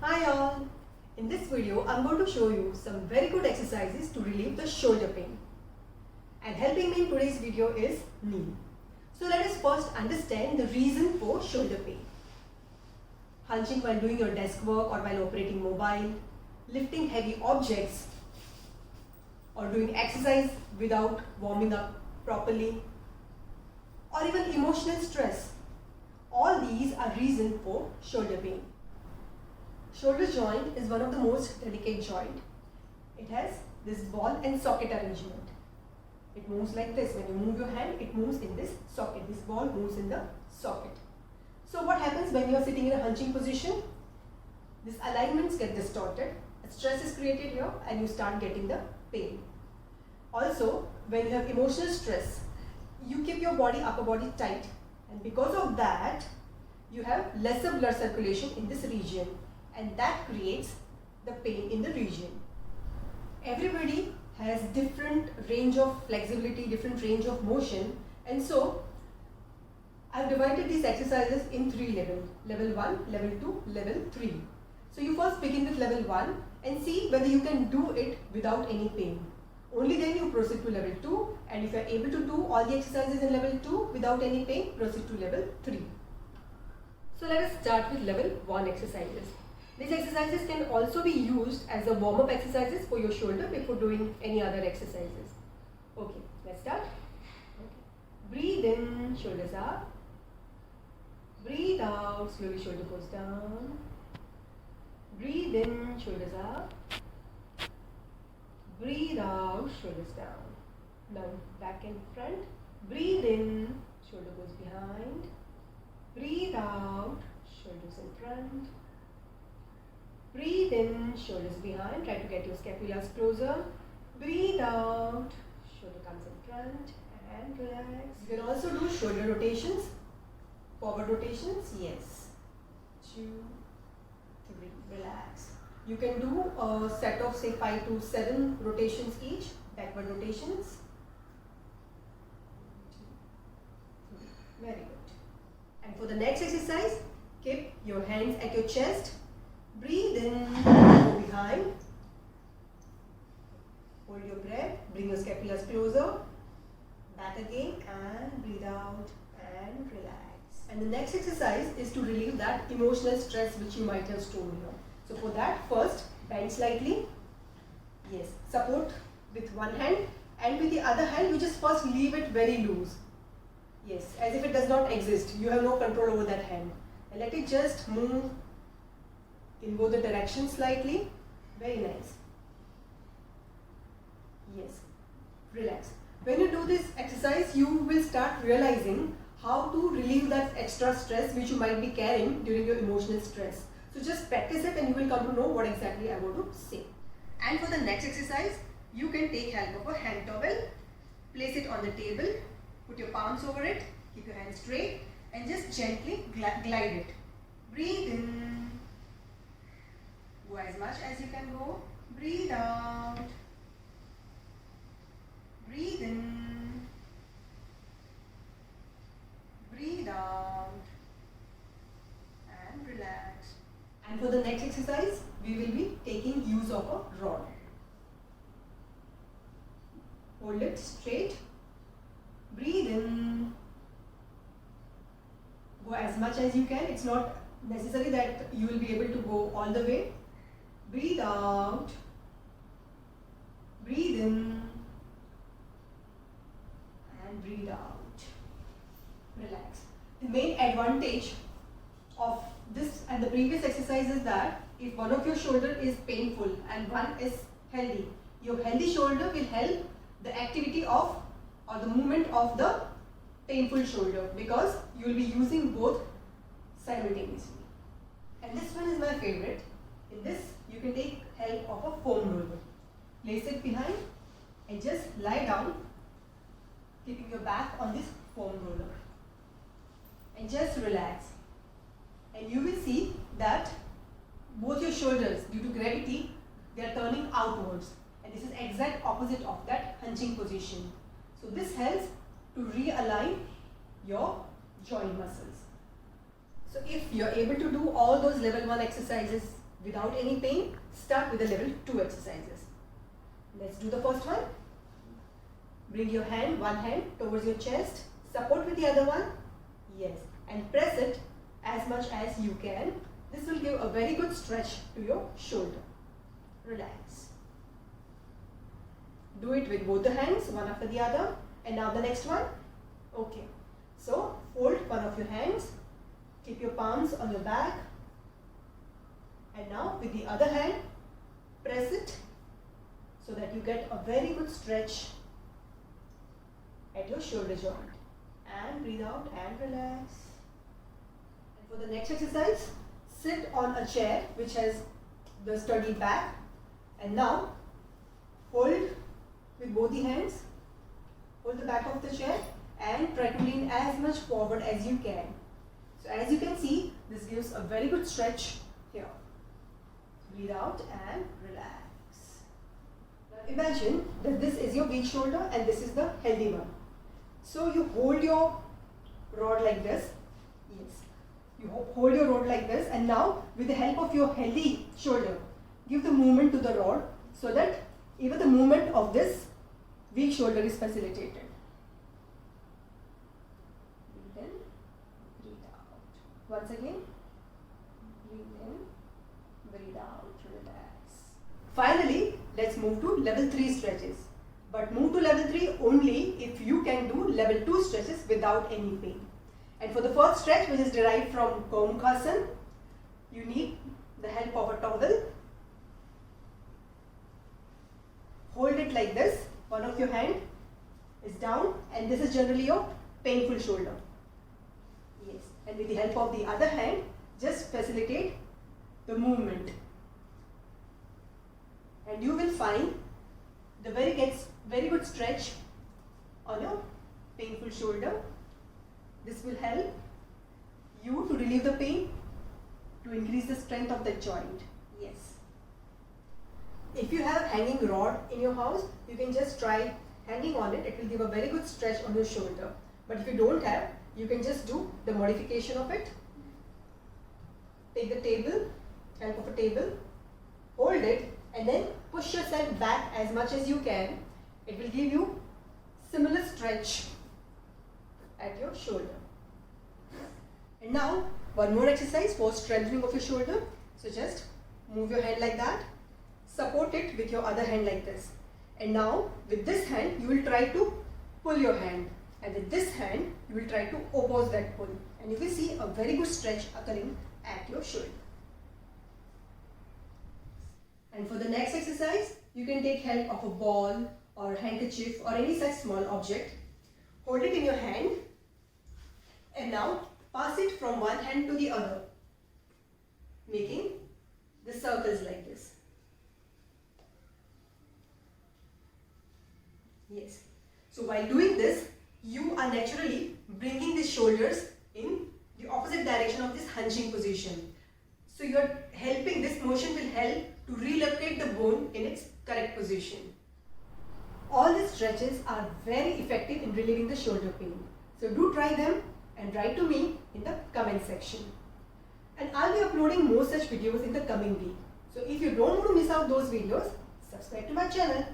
Hi all! In this video, I'm going to show you some very good exercises to relieve the shoulder pain. And helping me in today's video is knee. So let us first understand the reason for shoulder pain. Hunching while doing your desk work or while operating mobile, lifting heavy objects, or doing exercise without warming up properly, or even emotional stress. All these are reasons for shoulder pain. Shoulder joint is one of the most delicate joint. It has this ball and socket arrangement. It moves like this. When you move your hand, it moves in this socket. This ball moves in the socket. So what happens when you are sitting in a hunching position? These alignments get distorted. Stress is created here and you start getting the pain. Also, when you have emotional stress, you keep your body, upper body tight, and because of that, you have lesser blood circulation in this region, and that creates the pain in the region. Everybody has different range of flexibility, different range of motion, and so I've divided these exercises in 3 levels: level 1, level 2, level 3. So you first begin with level 1 and see whether you can do it without any pain. Only then you proceed to level 2, and if you are able to do all the exercises in level 2 without any pain, proceed to level 3. So let us start with level 1 exercises. These exercises can also be used as a warm-up exercises for your shoulder before doing any other exercises. Okay, let's start. Okay. Breathe in, shoulders up. Breathe out, slowly shoulder goes down. Breathe in, shoulders up. Breathe out, shoulders down. Now back and front. Breathe in, shoulder goes behind. Breathe out, shoulders in front. Breathe in, shoulders behind. Try to get your scapulas closer. Breathe out, shoulder comes in front and relax. You can also do shoulder rotations, forward rotations. Yes. 2, 3, relax. You can do a set of say 5 to 7 rotations each, backward rotations. 2, 3. Very good. And for the next exercise, keep your hands at your chest. Breathe in, go behind. Hold your breath, bring your scapulas closer. Back again and breathe out and relax. And the next exercise is to relieve that emotional stress which you might have stored here. So for that, first bend slightly. Yes, support with one hand, and with the other hand you just first leave it very loose. Yes, as if it does not exist. You have no control over that hand. And let it just move in both the directions slightly. Very nice. Yes, relax. When you do this exercise, you will start realizing how to relieve that extra stress which you might be carrying during your emotional stress. So just practice it and you will come to know what exactly I want to say. And for the next exercise, you can take help of a hand towel, place it on the table, put your palms over it, keep your hands straight and just gently glide it. Breathe in, go as much as you can go, breathe out, breathe in, breathe out and relax. And for the next exercise, we will be taking use of a rod. Hold it straight. Breathe in. Go as much as you can. It's not necessary that you will be able to go all the way. Breathe out. Breathe in. And breathe out. Relax. The main advantage of this and the previous exercise is that if one of your shoulder is painful and one is healthy, your healthy shoulder will help the activity of or the movement of the painful shoulder, because you will be using both simultaneously. And this one is my favorite. In this you can take help of a foam roller. Place it behind and just lie down, keeping your back on this foam roller and just relax. And you will see that both your shoulders, due to gravity, they are turning outwards, and this is exact opposite of that hunching position. So this helps to realign your joint muscles. So if you are able to do all those level 1 exercises without any pain, start with the level 2 exercises. Let's do the first one. Bring your hand, one hand towards your chest, support with the other one. Yes, and press it as much as you can. This will give a very good stretch to your shoulder. Relax. Do it with both the hands, one after the other. And now the next one. Okay. So, fold one of your hands. Keep your palms on your back. And now with the other hand, press it so that you get a very good stretch at your shoulder joint. And breathe out and relax. And for the next exercise, sit on a chair which has the sturdy back. And now hold with both the hands. Hold the back of the chair and try to lean as much forward as you can. So as you can see, this gives a very good stretch here. Breathe out and relax. Now imagine that this is your weak shoulder and this is the healthy one. So you hold your rod like this. Yes. You hold your rod like this, and now with the help of your healthy shoulder, give the movement to the rod so that even the movement of this weak shoulder is facilitated. Breathe in, breathe out. Once again, breathe in, breathe out, relax. Finally, let's move to level 3 stretches. But move to level 3 only if you can do level 2 stretches without any pain. And for the first stretch, which is derived from Gomukhasana, you need the help of a towel. Hold it like this. One of your hand is down, and this is generally your painful shoulder. Yes. And with the help of the other hand, just facilitate the movement. And you will find the very good stretch on your painful shoulder. This will help you to relieve the pain, to increase the strength of the joint. Yes. If you have a hanging rod in your house, you can just try hanging on it. It will give a very good stretch on your shoulder. But if you don't have, you can just do the modification of it. Take the table, help of a table, hold it, and then push yourself back as much as you can. It will give you similar stretch at your shoulder. And now one more exercise for strengthening of your shoulder. So just move your hand like that, support it with your other hand like this. And now with this hand you will try to pull your hand, and with this hand you will try to oppose that pull, and you will see a very good stretch occurring at your shoulder. And for the next exercise, you can take help of a ball or handkerchief or any such small object. Hold it in your hand and now pass it from one hand to the other, making the circles like this. Yes. So while doing this, you are naturally bringing the shoulders in the opposite direction of this hunching position. So this motion will help to relocate the bone in its correct position. All these stretches are very effective in relieving the shoulder pain. So do try them and write to me in the comment section. And I'll be uploading more such videos in the coming week. So if you don't want to miss out those videos, subscribe to my channel.